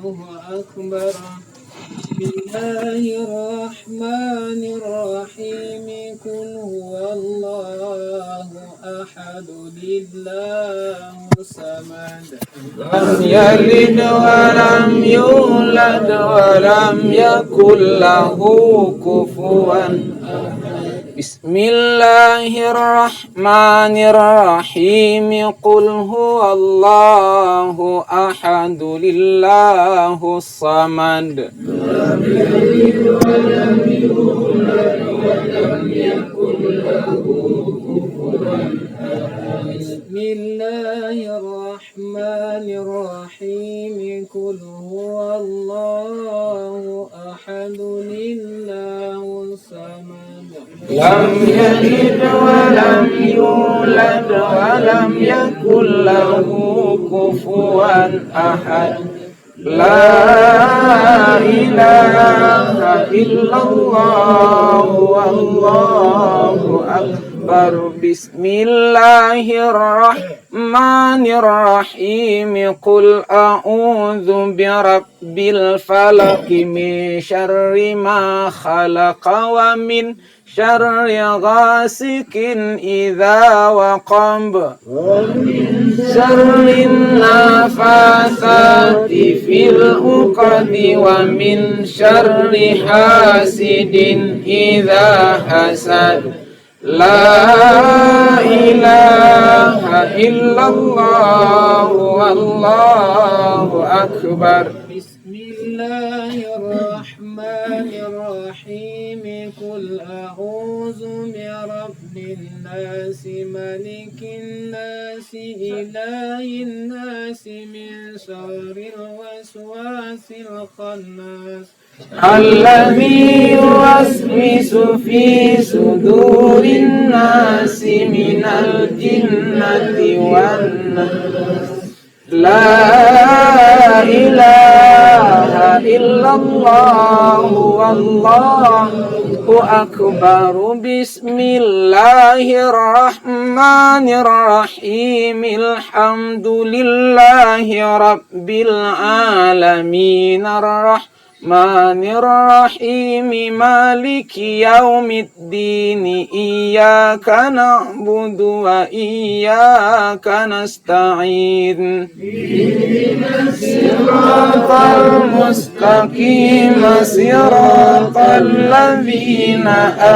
أكبر. بسم الله الرحمن الرحيم. قل هو الله أحد الله الصمد لم يلد ولم يولد ولم يكن له كفوا أحد. بسم الله الرحمن الرحيم. قل هو الله أحد الله الصمد لم يلد ولم يولد ولم يكن له كفوا أحد. بسم الله الرحمن الرحيم. قل هو الله أحد الله الصمد لم يلد ولم يولد ولم يكن له كفوا أحد. لا إله إلا الله والله أكبر. بسم الله الرحمن الرحيم. قل أعوذ برب الفلق من شر ما خلق ومن شر غاسق إذا وقب ومن شر النفاثات في العقد ومن شر حاسد إذا حسد. لا إله إلا الله والله أكبر. بسم الله الرحمن الرحيم. قل أعوذ برب الناس ملك الناس إله الناس من شر الوسواس الخناس الذي يوسوس في صدور الناس من الجنة والناس. لا إله إلا الله والله أكبر. بسم الله الرحمن الرحيم. الحمد لله رب العالمين الرحمن الرحيم مالك يوم الدين. إياك نعبد وإياك نستعين. اهدنا الصراط المستقيم صراط الذين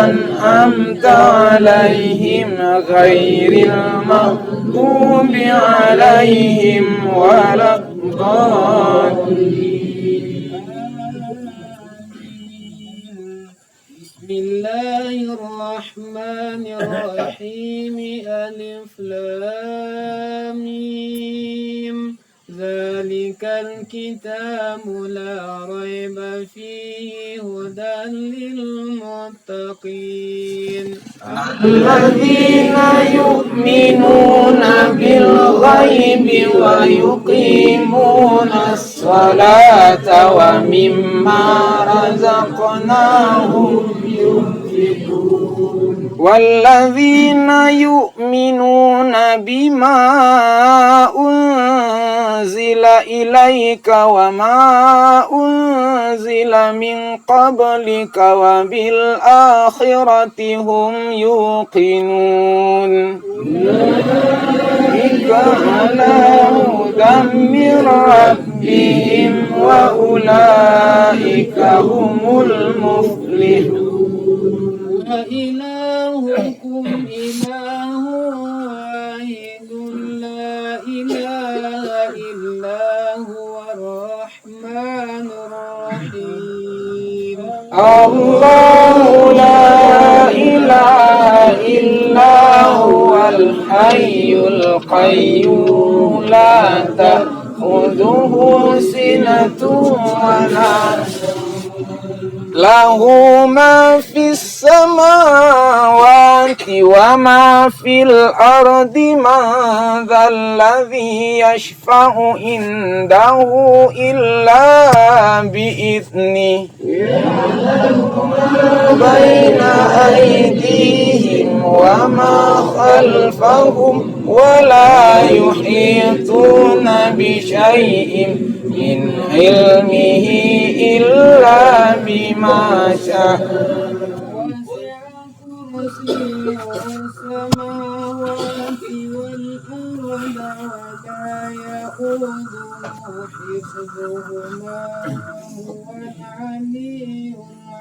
أنعمت عليهم غير المغضوب عليهم ولا الضالين. بسم الله الرحمن الرحيم. ألف لام ميم. ذلك الكتاب لا ريب فيه هدى للمتقين الذين يؤمنون بالغيب ويقيمون الصلاة ومما رزقناهم ينفقون. والذين يؤمنون بما أنزل إليك وما أنزل من قبلك وبالآخرة هم يوقنون. أولئك على هدى من ربهم وأولئك هم المفلحون. وإلهكم إله واحد لا إله إلا هو الرحمن الرحيم. الله لا إله إلا هو الحي القيوم لا تأخذه سنة ولا له ما في السماوات وما في الأرض. من ذا الذي يشفع عنده إلا بإذنه. يعلم ما بين أيديهم وما خلفهم ولا يحيطون بشيء من علمه إلا بما شاء وسع كرسيه السماوات والأرض ولا يؤوده حفظهما وهو العلي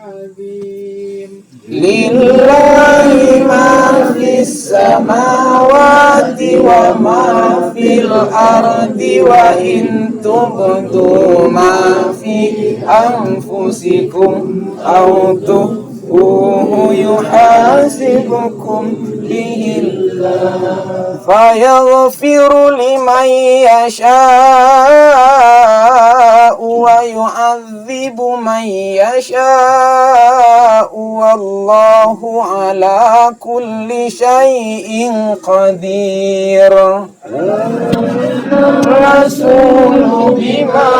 العظيم لله ما في السماوات وما في الأرض وإن تبدوا ما في أنفسكم أو تخفوه يحاسبكم به الله فيغفر لمن يشاء ويعذب من يشاء والله على كل شيء قدير. الرسول بما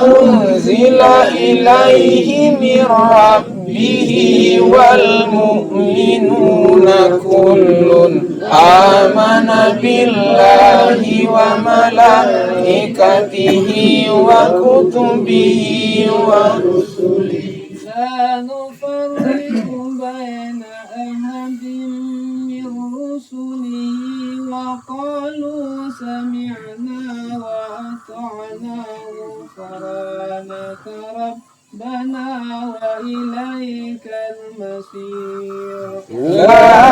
أنزل إليه من ربه والمؤمنون كل آمن بالله وملائكته وكتبه ورسله لا نفرق بين أحد من رسله وقالوا سمعنا وأطعنا غفرانك ربنا وإليك المصير. لا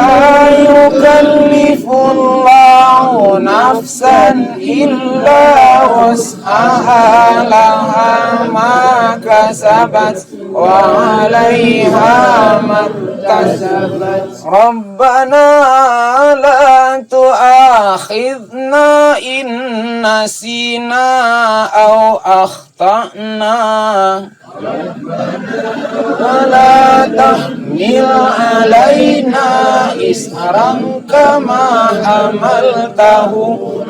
يكلف الله نفسا إلا وسعها لها ما كسبت وعليها ما اكتسبت ربنا لا تؤاخذنا إن نسينا أو أخطأنا ولا تحمل علينا إصرا كما حملته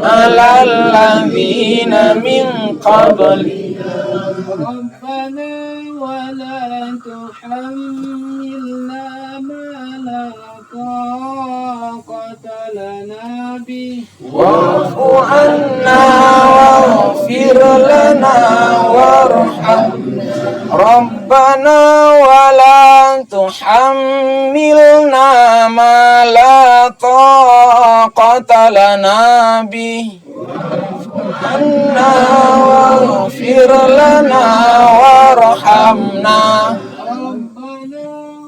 على الذين من قبلنا ربنا ولا تحملنا ما لا طاقة لنا به واعف عنا واغفر لنا وارحمنا ربنا ولا تحملنا ما لا طاقة لنا به عنا واغفر لنا وارحمنا ربنا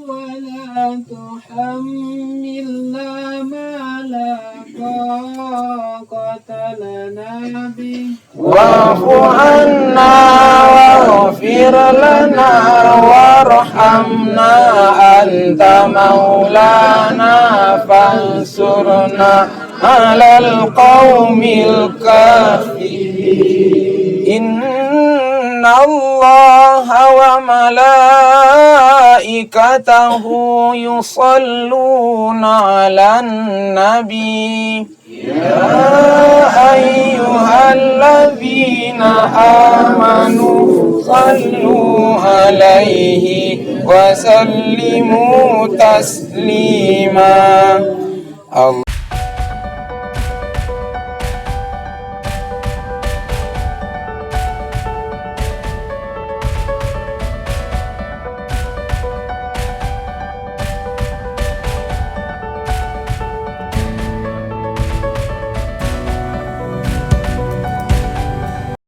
ولا تحملنا ما لا طاقة لنا به واعف عنا واغفر لنا وارحمنا أنت مولانا فانصرنا على القوم الكافرين. إن الله وملائكته يصلون على النبي يا أيها الذين آمنوا صلوا عليه وسلموا تسليما.